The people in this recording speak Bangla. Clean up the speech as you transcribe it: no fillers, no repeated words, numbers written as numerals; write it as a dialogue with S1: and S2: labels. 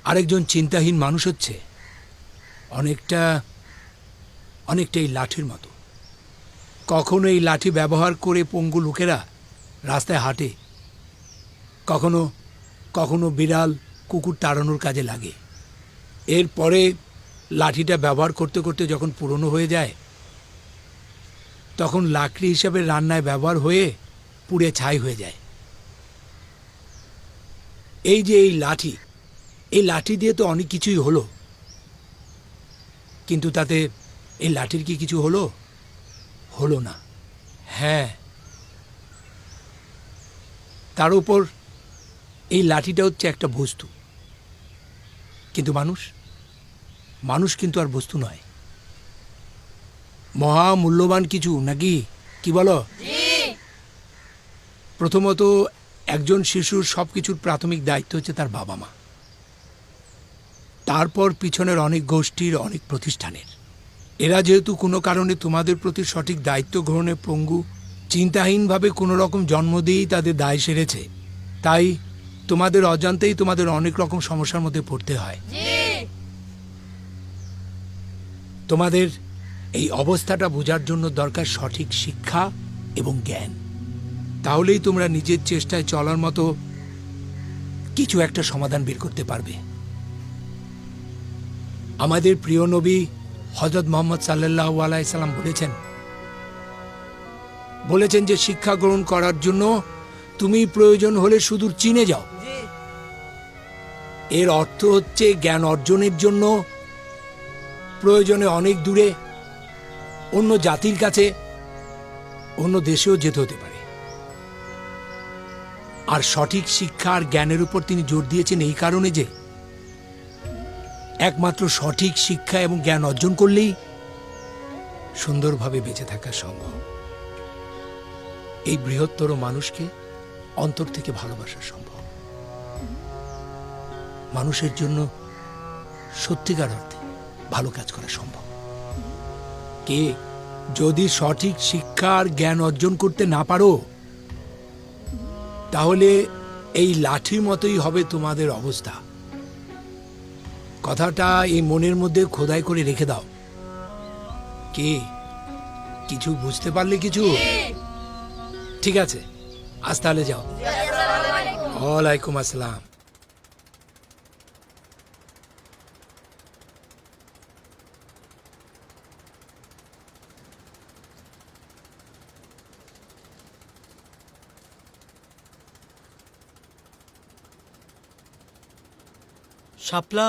S1: আরেকজন চিন্তাহীন মানুষ হচ্ছে অনেকটা অনেকটা এই লাঠির মতো। কখনো এই লাঠি ব্যবহার করে পঙ্গু লোকেরা রাস্তায় হাঁটে, কখনো কখনো বিড়াল কুকুর তাড়ানোর কাজে লাগে। এরপরে লাঠিটা ব্যবহার করতে করতে যখন পুরনো হয়ে যায়, তখন লাকড়ি হিসাবে রান্নায় ব্যবহার হয়ে পুড়ে ছাই হয়ে যায়। এই যে এই লাঠি দিয়ে তো অনেক কিছুই হলো, কিন্তু তাতে এই লাঠির কি কিছু হলো? হলো না। হ্যাঁ, তার উপর এই লাঠিটা হচ্ছে একটা বস্তু, কিন্তু মানুষ কিন্তু আর বস্তু নয়, মহা মূল্যবান কিছু, নাকি কি বলো? প্রথমত, একজন শিশুর সবকিছুর প্রাথমিক দায়িত্ব হচ্ছে তার বাবা মা, তারপর পিছনের অনেক গোষ্ঠীর, অনেক প্রতিষ্ঠানের। এরা যেহেতু কোনো কারণে তোমাদের প্রতি সঠিক দায়িত্ব গ্রহণে পঙ্গু, চিন্তাহীনভাবে কোনো রকম জন্ম দিয়েই তাদের দায় সেরেছে, তাই তোমাদের অজান্তেই তোমাদের অনেক রকম সমস্যার মধ্যে পড়তে হয়। তোমাদের এই অবস্থাটা বোঝার জন্য দরকার সঠিক শিক্ষা এবং জ্ঞান। তাহলেই তোমরা নিজের চেষ্টায় চলার মতো কিছু একটা সমাধান বের করতে পারবে। আমাদের প্রিয় নবী হযরত মুহাম্মদ সাল্লাল্লাহু আলাইহি সাল্লাম বলেছেন যে শিক্ষা গ্রহণ করার জন্য তুমি প্রয়োজন হলে সুদূর চীনে যাও। এর অর্থ হচ্ছে জ্ঞান অর্জনের জন্য প্রয়োজনে অনেক দূরে, অন্য জাতির কাছে, অন্য দেশেও যেতে হতে পারে। আর সঠিক শিক্ষা আর জ্ঞানের উপর তিনি জোর দিয়েছেন এই কারণে যে একমাত্র সঠিক শিক্ষা এবং জ্ঞান অর্জন করলেই সুন্দরভাবে বেঁচে থাকা সম্ভব। এই বৃহত্তর মানুষকে অন্তর থেকে ভালোবাসা সম্ভব। মানুষের জন্য সত্যিকার অর্থে ভালো কাজ করা সম্ভব। কে যদি সঠিক শিক্ষা আর জ্ঞান অর্জন করতে না পারো, তাহলে এই লাঠির মতোই হবে তোমাদের অবস্থা। কথাটা এই মনের মধ্যে খোদাই করে রেখে দাও। কে কিছু বুঝতে পারলে? কিছু? ঠিক আছে, আজ তাহলে যাও। ওয়ালাইকুম আসসালাম।
S2: শাপলা,